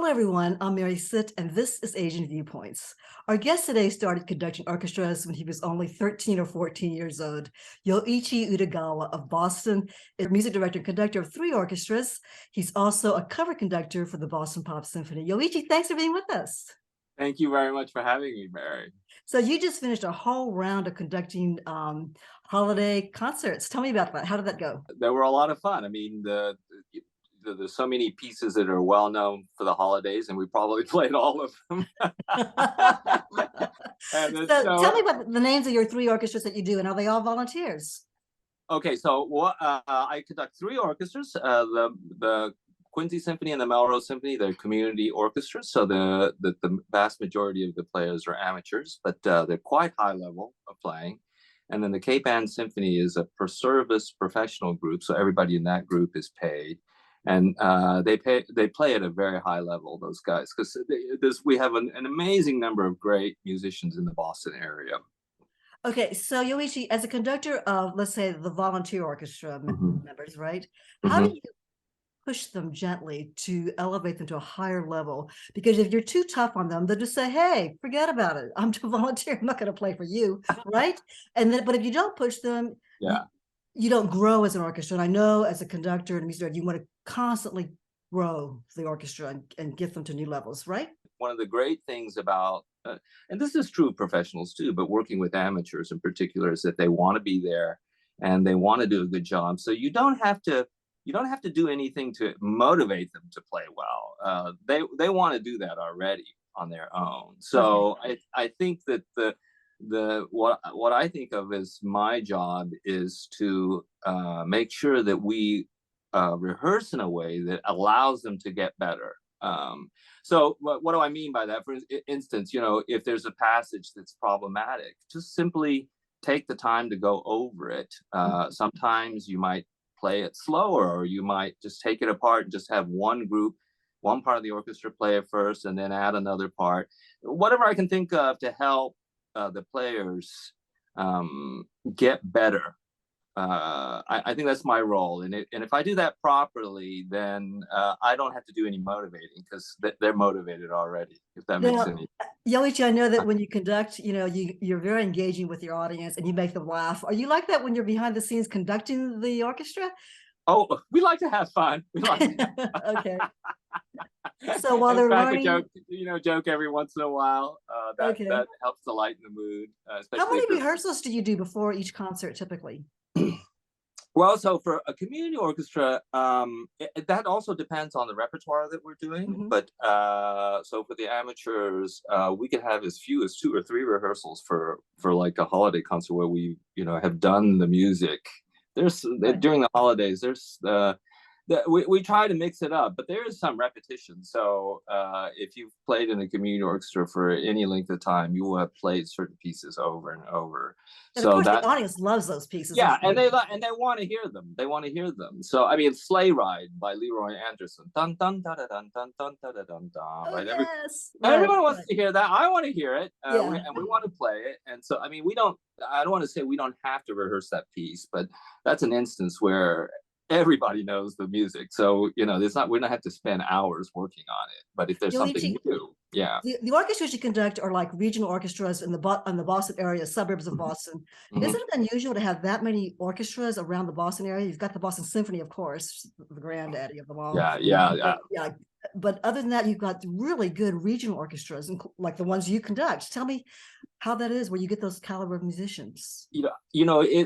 everyone. I'm Mary Sitt, and this is Asian Viewpoints. Our guest today started conducting orchestras when he was only 13 or 14 years old. Yoichi Udagawa of Boston is music director and conductor of 3 orchestras. He's also a cover conductor for the Boston Pop Symphony. Yoichi, thanks for being with us. Thank you very much for having me, Mary. So you just finished a whole round of conducting holiday concerts. Tell me about that. How did that go? They were a lot of fun. I mean, there's so many pieces that are well known for the holidays, and we probably played all of them. So tell me about the names of your 3 orchestras that you do, and are they all volunteers? Okay, so I conduct 3 orchestras. The Quincy Symphony and the Melrose Symphony, they're community orchestras, so the vast majority of the players are amateurs, but they're quite high level of playing. And then the Cape Ann Symphony is a per service professional group, so everybody in that group is paid. And they play at a very high level, those guys, because we have an amazing number of great musicians in the Boston area. Okay, so Yoichi, as a conductor of, let's say, the volunteer orchestra members, right? How do you push them gently to elevate them to a higher level? Because if you're too tough on them, they'll just say, hey, forget about it. I'm too volunteer. I'm not going to play for you, right? But if you don't push them, you don't grow as an orchestra. And I know as a conductor and music director, you want to constantly grow the orchestra and get them to new levels, right? One of the great things about, and this is true of professionals too, but working with amateurs in particular, is that they want to be there and they want to do a good job. So you don't have to do anything to motivate them to play well. They want to do that already on their own. So I think that what I think of as my job is to make sure that we rehearse in a way that allows them to get better. So what do I mean by that? For instance, if there's a passage that's problematic, just simply take the time to go over it. Sometimes you might play it slower, or you might just take it apart and just have one part of the orchestra play it first and then add another part. Whatever I can think of to help the players get better. I think that's my role. And if I do that properly, then I don't have to do any motivating, because they're motivated already, if that makes any. Yoichi, I know that when you conduct, you're very engaging with your audience and you make them laugh. Are you like that when you're behind the scenes conducting the orchestra? Oh, we like to have fun. We like to okay. So while they're learning, joke every once in a while. That helps to lighten the mood. How many rehearsals do you do before each concert typically? Well, so for a community orchestra, that also depends on the repertoire that we're doing. But so for the amateurs, we can have as few as 2 or 3 rehearsals for like a holiday concert where we have done the music. During the holidays, we try to mix it up, but there is some repetition. So if you've played in a community orchestra for any length of time, you will have played certain pieces over and over. And so of course, the audience loves those pieces. Yeah, and they want to hear them. They want to hear them. So I mean, "Sleigh Ride" by Leroy Anderson. Dun dun dun dun dun dun dun dun dun dun. Right? Everyone wants to hear that. I want to hear it, and we want to play it. And so I mean, I don't want to say we don't have to rehearse that piece, but that's an instance where everybody knows the music, so we don't have to spend hours working on it. But if there's something new, the orchestras you conduct are like regional orchestras in the Boston area, suburbs of Boston. Isn't it unusual to have that many orchestras around the Boston area? You've got the Boston Symphony, of course, the granddaddy of them all. Yeah. But other than that, you've got really good regional orchestras, like the ones you conduct. Tell me how that is, where you get those caliber of musicians.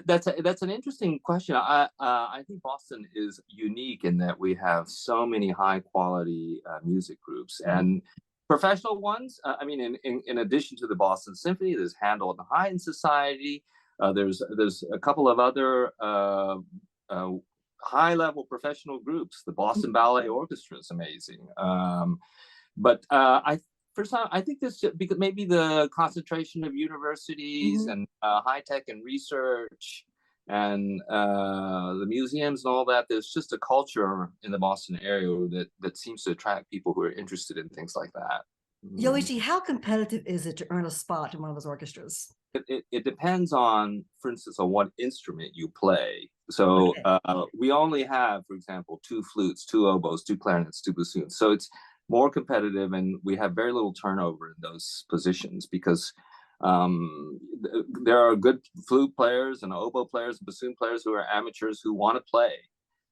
That's an interesting question. I think Boston is unique in that we have so many high quality music groups and professional ones. I mean, in addition to the Boston Symphony, there's Handel and the Haydn Society. There's a couple of other high-level professional groups. The Boston Ballet Orchestra is amazing. But I think this, because maybe the concentration of universities and high tech and research and the museums and all that, there's just a culture in the Boston area that seems to attract people who are interested in things like that. Yoichi, how competitive is it to earn a spot in one of those orchestras? It depends on, for instance, on what instrument you play. So we only have, for example, 2 flutes, 2 oboes, 2 clarinets, 2 bassoons. So more competitive, and we have very little turnover in those positions because there are good flute players and oboe players and bassoon players who are amateurs who want to play.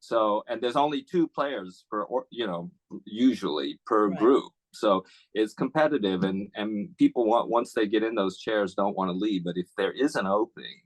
So, and there's only 2 players per, usually per group. So it's competitive, and people once they get in those chairs don't want to leave. But if there is an opening,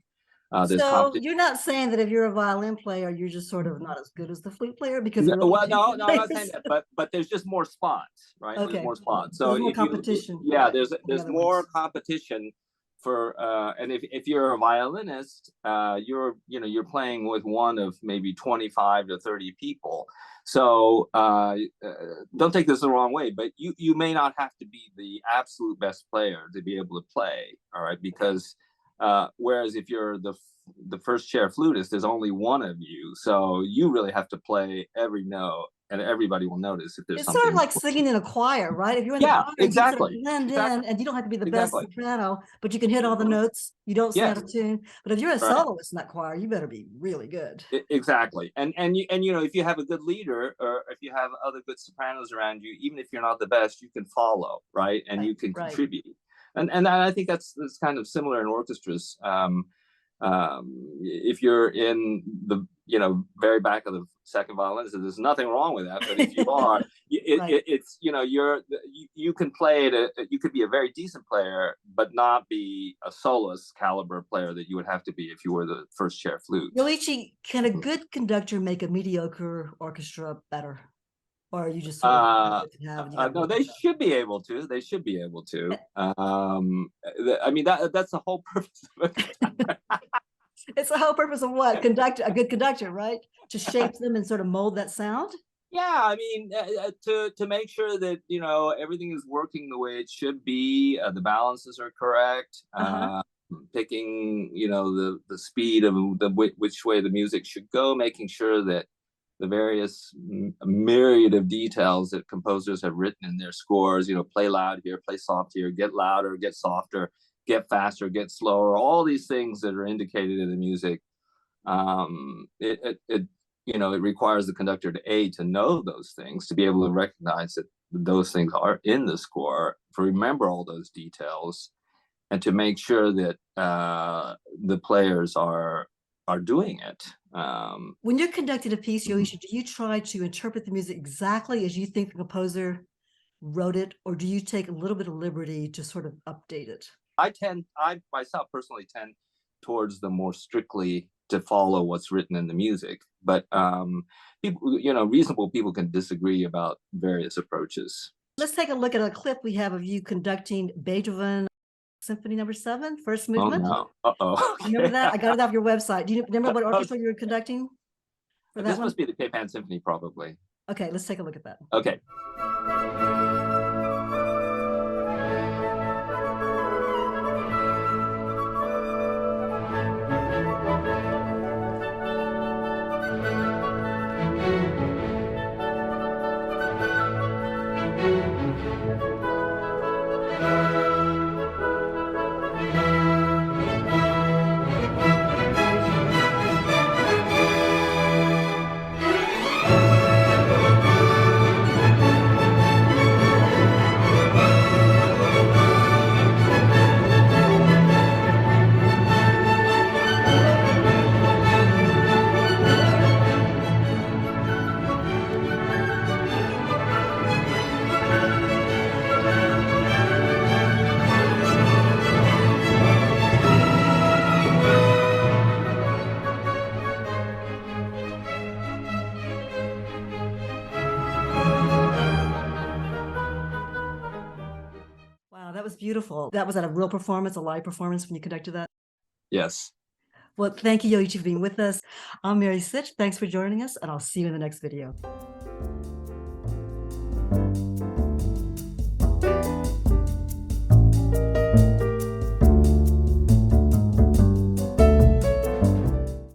there's So competition. you're not saying that if you're a violin player, you're just sort of not as good as the flute player because No, well, no, I'm not saying that, but there's just more spots, right? Okay. There's more spots. So So there's more if you, competition. yeah, Right. there's more competition for, and if you're a violinist, you're playing with one of maybe 25 to 30 people. So don't take this the wrong way, but you may not have to be the absolute best player to be able to play, all right? Because whereas if you're the first chair flutist, there's only one of you, so you really have to play every note, and everybody will notice if there's It's something. sort of like singing in a choir, right? If you're in the choir, exactly. you sort of blend in, and you don't have to be the best Exactly. soprano, but you can hit all the notes. You don't stay out of tune. But if you're a soloist in that choir, you better be really good. Exactly. And if you have a good leader, or if you have other good sopranos around you, even if you're not the best, you can follow, right? And you can contribute. And I think that's kind of similar in orchestras. If you're in the very back of the second violin, so there's nothing wrong with that. But if you are, it's you can play it. You could be a very decent player, but not be a soloist caliber player that you would have to be if you were the first chair flute. Yoichi, can a good conductor make a mediocre orchestra better? Or are you just sort of no, they should be able to. They should be able to. I mean, that's the whole purpose of it. It's the whole purpose of what? A good conductor, right? To shape them and sort of mold that sound. Yeah, I mean, to make sure that everything is working the way it should be, the balances are correct, picking the speed of which way the music should go, making sure that the various myriad of details that composers have written in their scores, play loud here, play soft here, get louder, get softer, get faster, get slower, all these things that are indicated in the music. It requires the conductor to know those things, to be able to recognize that those things are in the score, to remember all those details, and to make sure that the players are doing it. When you're conducting a piece, Yoichi, do you try to interpret the music exactly as you think the composer wrote it, or do you take a little bit of liberty to sort of update it? I myself personally tend towards the more strictly to follow what's written in the music, but people, reasonable people can disagree about various approaches. Let's take a look at a clip we have of you conducting Beethoven Symphony No. 7, first movement. Oh no! Okay. Remember that? I got it off your website. Do you remember what orchestra you were conducting? This must be the Cape Ann Symphony, probably. Okay, let's take a look at that. Okay. That was beautiful. That was at a real performance, a live performance when you conducted that? Yes. Well, thank you, Yoichi, for being with us. I'm Mary Sitch. Thanks for joining us, and I'll see you in the next video.